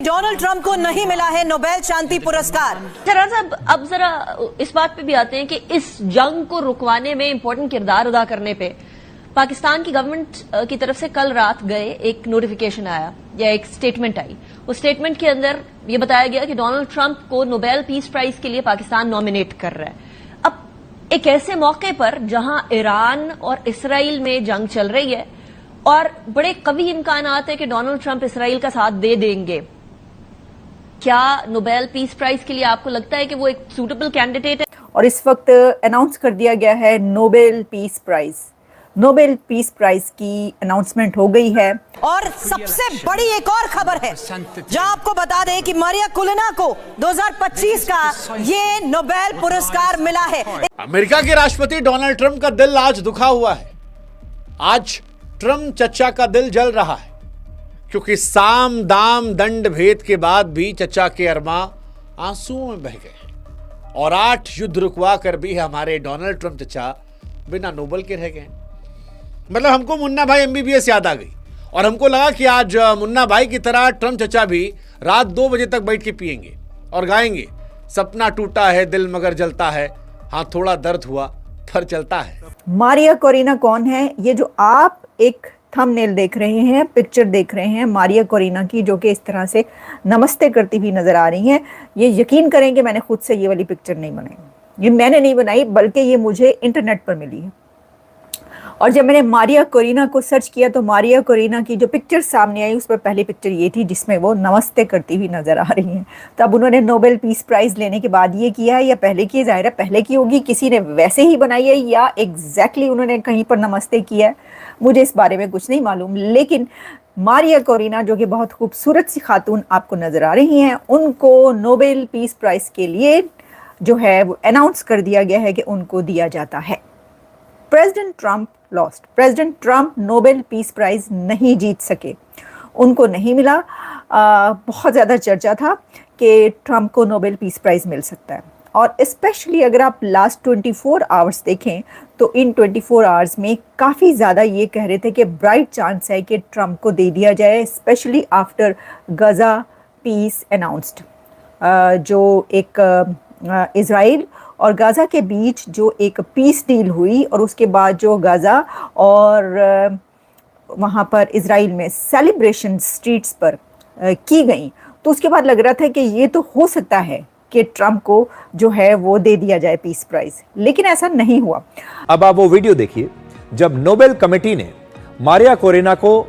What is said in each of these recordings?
Donald Trump को नहीं मिला है नोबेल शांति पुरस्कार। जरा साहब, अब जरा इस बात पे भी आते हैं कि इस जंग को रुकवाने में इंपॉर्टेंट किरदार अदा करने पे पाकिस्तान की गवर्नमेंट की तरफ से कल रात गए एक नोटिफिकेशन आया या एक स्टेटमेंट आई। उस स्टेटमेंट के अंदर यह बताया गया कि डोनाल्ड ट्रंप को नोबेल पीस प्राइज के लिए पाकिस्तान नॉमिनेट कर रहा है। अब एक ऐसे मौके पर जहां ईरान और इसराइल में जंग चल रही है और बड़े कवी इम्कानात है कि डोनाल्ड ट्रंप इसराइल का साथ दे देंगे, क्या नोबेल पीस प्राइज के लिए आपको लगता है कि वो एक सूटेबल कैंडिडेट है? और इस वक्त अनाउंस कर दिया गया है Nobel Peace Prize. Nobel Peace Prize की अनाउंसमेंट हो गई है। और सबसे बड़ी एक और खबर है जो आपको बता दें कि मारिया कुलिना को 2025 का ये नोबेल पुरस्कार मिला है। अमेरिका के राष्ट्रपति डोनाल्ड ट्रंप का दिल आज दुखा हुआ है। आज ट्रंप चचा का दिल जल रहा है क्योंकि साम दाम दंड भेद के बाद भी चचा के अरमा आंसुओं में बह गए और 8 युद्ध रुकवा कर भी हमारे डोनाल्ड ट्रंप चचा बिना नोबेल के रह गए। मतलब हमको मुन्ना भाई MBBS याद आ गई और हमको लगा कि आज मुन्ना भाई की तरह ट्रंप चचा भी रात 2 बजे तक बैठ के पिएंगे और गाएंगे, सपना टूटा है दिल मगर जलता है, हाँ थोड़ा दर्द हुआ पर चलता है। मारिया कोरिना कौन है? ये जो आप एक थंबनेल देख रहे हैं, पिक्चर देख रहे हैं मारिया कोरिना की, जो कि इस तरह से नमस्ते करती हुई नजर आ रही हैं। ये यकीन करें कि मैंने खुद से ये वाली पिक्चर नहीं बनाई, ये मैंने नहीं बनाई बल्कि ये मुझे इंटरनेट पर मिली है। और जब मैंने मारिया कोरिना को सर्च किया तो मारिया कोरिना की जो पिक्चर सामने आई उस पर पहली पिक्चर ये थी जिसमें वो नमस्ते करती हुई नजर आ रही हैं। तो अब उन्होंने नोबेल पीस प्राइज लेने के बाद ये किया है या पहले की? ज़ाहिर है पहले की होगी, किसी ने वैसे ही बनाई है या एग्जैक्टली उन्होंने कहीं पर नमस्ते किया है, मुझे इस बारे में कुछ नहीं मालूम। लेकिन मारिया कोरिना जो कि बहुत खूबसूरत सी खातून आपको नजर आ रही हैं, उनको नोबेल पीस प्राइज के लिए जो है वो अनाउंस कर दिया गया है कि उनको दिया जाता है। President Trump lost. President Trump Nobel Peace Prize नहीं जीत सके, उनको नहीं मिला। बहुत ज़्यादा चर्चा था कि ट्रंप को नोबेल पीस प्राइज मिल सकता है और स्पेशली अगर आप लास्ट 24 आवर्स देखें तो इन 24 आवर्स में काफ़ी ज़्यादा ये कह रहे थे कि ब्राइट चांस है कि ट्रंप को दे दिया जाए, स्पेशली आफ्टर गज़ा पीस अनाउंस्ड। जो एक इज़राइल और गाज़ा के बीच जो एक पीस डील हुई और उसके बाद जो गाज़ा और वहाँ पर इज़राइल में सेलिब्रेशन स्ट्रीट्स पर की गई, तो उसके बाद लग रहा था कि ये तो हो सकता है कि ट्रंप को जो है वो दे दिया जाए पीस प्राइज, लेकिन ऐसा नहीं हुआ। अब आप वो वीडियो देखिए जब नोबेल कमेटी ने मारिया कोरिना को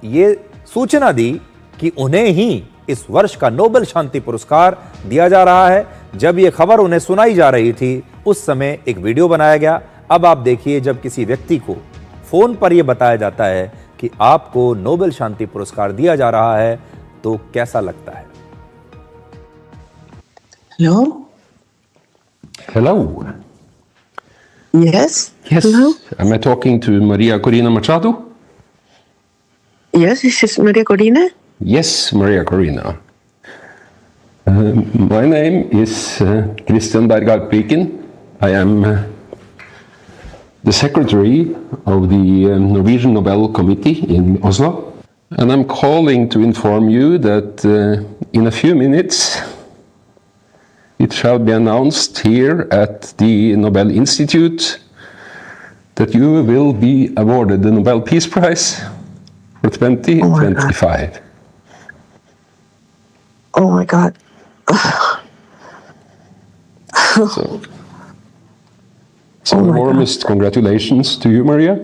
ये सूचना दी कि उन्हें ही इस वर्ष का नोबेल शांति पुरस्कार दिया जा रहा है। जब ये खबर उन्हें सुनाई जा रही थी उस समय एक वीडियो बनाया गया। अब आप देखिए जब किसी व्यक्ति को फोन पर यह बताया जाता है कि आपको नोबेल शांति पुरस्कार दिया जा रहा है तो कैसा लगता है। Hello? Hello. Yes? Yes. Hello? Am I talking to Maria Corina Machado? Yes, this is Maria Corina. Yes, Maria Corina. My name is Christian Bergard Piken. I am the secretary of the Norwegian Nobel Committee in Oslo. And I'm calling to inform you that in a few minutes it shall be announced here at the Nobel Institute that you will be awarded the Nobel Peace Prize for 2025. Oh my God. So my warmest congratulations to you, Maria.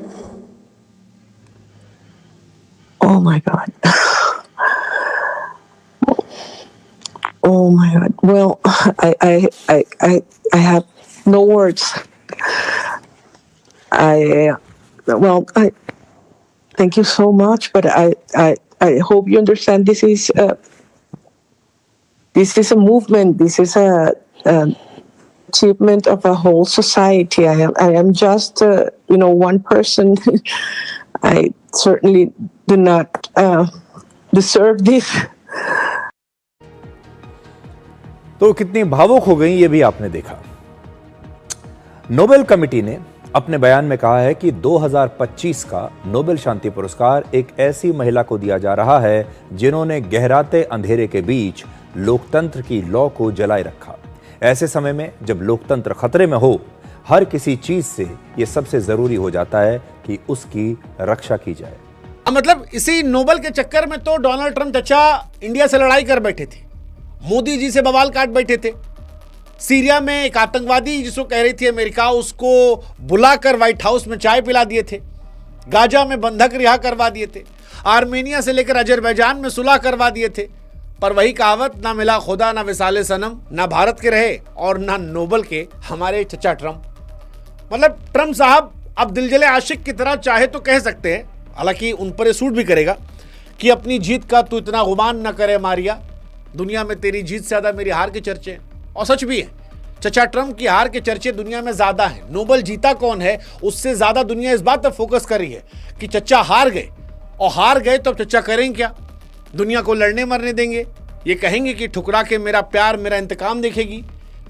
Oh my God. Oh my God. Well, I have no words. I thank you so much, but I hope you understand this is a movement. This is a achievement of a whole society. I am just one person. I certainly do not deserve this. तो कितनी भावुक हो गई ये भी आपने देखा। Nobel committee ने अपने बयान में कहा है कि 2025 का नोबेल शांति पुरस्कार एक ऐसी महिला को दिया जा रहा है जिन्होंने गहराते अंधेरे के बीच लोकतंत्र की लौ को जलाए रखा। ऐसे समय में जब लोकतंत्र खतरे में हो, हर किसी चीज से यह सबसे जरूरी हो जाता है कि उसकी रक्षा की जाए। मतलब इसी नोबेल के चक्कर में तो डोनाल्ड ट्रंप चचा इंडिया से लड़ाई कर बैठे थे, मोदी जी से बवाल काट बैठे थे। सीरिया में एक आतंकवादी जिसको कह रही थी अमेरिका, उसको बुलाकर व्हाइट हाउस में चाय पिला दिए थे। गाजा में बंधक रिहा करवा दिए थे। आर्मेनिया से लेकर अजरबैजान में सुलह करवा दिए थे। पर वही कहावत, ना मिला खुदा ना विसाले सनम, ना भारत के रहे और ना नोबेल के हमारे चचा ट्रंप। मतलब ट्रंप साहब अब दिलजले आशिक की तरह चाहे तो कह सकते हैं, हालांकि उन पर सूट भी करेगा, कि अपनी जीत का तू इतना गुमान न करे मारिया, दुनिया में तेरी जीत से ज्यादा मेरी हार के चर्चे हैं। और सच भी है, चचा ट्रंप की हार के चर्चे दुनिया में ज्यादा हैं। नोबेल जीता कौन है, उससे ज्यादा दुनिया इस बात पर फोकस कर रही है कि चचा हार गए, और हार गए तो अब चचा करेंगे क्या? दुनिया को लड़ने मरने देंगे? ये कहेंगे कि ठुकरा के मेरा प्यार मेरा इंतकाम देखेगी?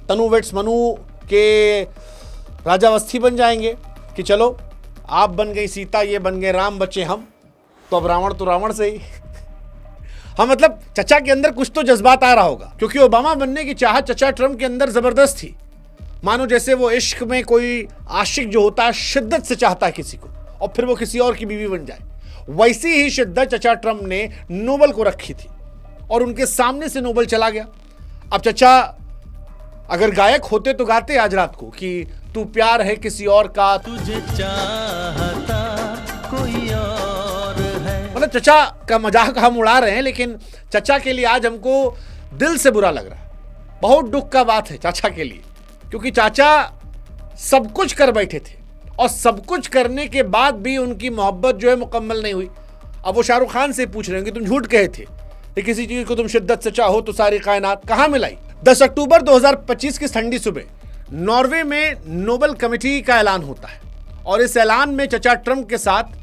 तनु वेट्स मनु के राजावस्थी बन जाएंगे कि चलो आप बन गई सीता, ये बन गए राम, बचे हम, तो अब रावण तो रावण से ही। हाँ, मतलब चचा के अंदर कुछ तो जज्बात आ रहा होगा, क्योंकि ओबामा बनने की चाहत चचा ट्रंप के अंदर जबरदस्त थी। मानो जैसे वो इश्क में कोई आशिक जो होता है शिद्दत से चाहता है किसी को, और फिर वो किसी और की बीवी बन जाए। वैसी ही शिद्दत चचा ट्रंप ने नोबेल को रखी थी, और उनके सामने से नोबेल चला गया। अब चचा अगर गायक होते तो गाते आज रात को कि तू प्यार है किसी और का, तुझे चाहता कोई और है। मतलब चचा का मजाक हम उड़ा रहे हैं, लेकिन चचा के लिए आज हमको दिल से बुरा लग रहा है। बहुत दुख का बात है चाचा के लिए, क्योंकि चाचा सब कुछ कर बैठे थे, और सब कुछ करने के बाद भी उनकी मोहब्बत जो है मुकम्मल नहीं हुई। अब वो शाहरुख खान से पूछ रहे हैं कि तुम झूठ कहे थे कि किसी चीज को तुम शिद्दत से चाहो तो सारी कायनात, कहां मिलाई? 10 अक्टूबर 2025 की ठंडी सुबह नॉर्वे में नोबेल कमेटी का ऐलान होता है, और इस ऐलान में चचा ट्रंप के साथ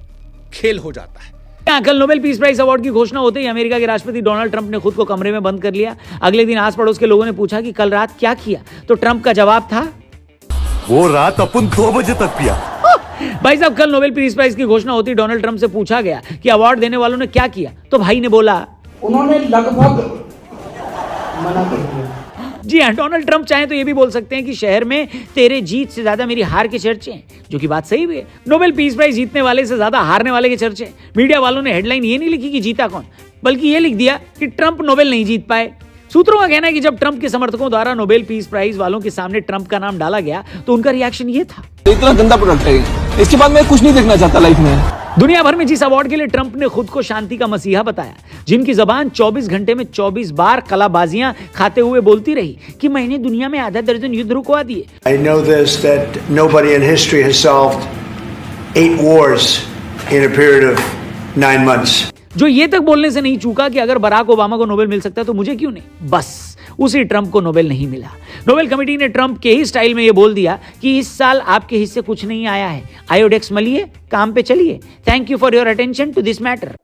खेल हो जाता है। कल नोबेल पीस प्राइज अवार्ड की घोषणा होते ही अमेरिका के राष्ट्रपति डोनाल्ड ट्रंप ने खुद को कमरे में बंद कर लिया। अगले दिन आस पड़ोस के लोगों ने पूछा कि कल रात क्या किया, तो ट्रंप का जवाब था, वो रात अपन 2 बजे तक पिया। भाई साहब, कल नोबेल पीस प्राइज की घोषणा होती डोनाल्ड ट्रंप से पूछा गया कि अवार्ड देने वालों ने क्या किया, तो भाई ने बोला, उन्होंने लगभग मना कर दिया। जी हाँ, डोनाल्ड ट्रंप चाहे तो ये भी बोल सकते हैं कि शहर में तेरे जीत से ज्यादा मेरी हार के चर्चे हैं, जो कि बात सही भी है। नोबेल पीस प्राइज जीतने वाले से ज्यादा हारने वाले के चर्चे। मीडिया वालों ने हेडलाइन ये नहीं लिखी कि जीता कौन, बल्कि ये लिख दिया कि ट्रंप नोबेल नहीं जीत पाए। सूत्रों का कहना है कि जब ट्रंप के समर्थकों द्वारा नोबेल पीस प्राइज वालों के सामने ट्रंप का नाम डाला गया, तो उनका रिएक्शन ये था, इतना गंदा प्रोडक्ट है, इसके बाद मैं कुछ नहीं देखना चाहता लाइफ में। दुनिया भर में जिस अवार्ड के लिए ट्रंप ने खुद को शांति का मसीहा बताया, जिनकी जबान 24 घंटे में 24 बार कलाबाजियां खाते हुए बोलती रही कि मैंने दुनिया में आधा दर्जन युद्ध रुकवा दिए। I know this that nobody in history has solved 8 wars in a period of 9 months. जो ये तक बोलने से नहीं चूका कि अगर बराक ओबामा को नोबेल मिल सकता है तो मुझे क्यों नहीं। बस उसी ट्रंप को नोबेल नहीं मिला। नोबेल कमेटी ने ट्रंप के ही स्टाइल में ये बोल दिया कि इस साल आपके हिस्से कुछ नहीं आया है, आयोडेक्स मलिए, काम पे चलिए। Thank you for your attention to this matter.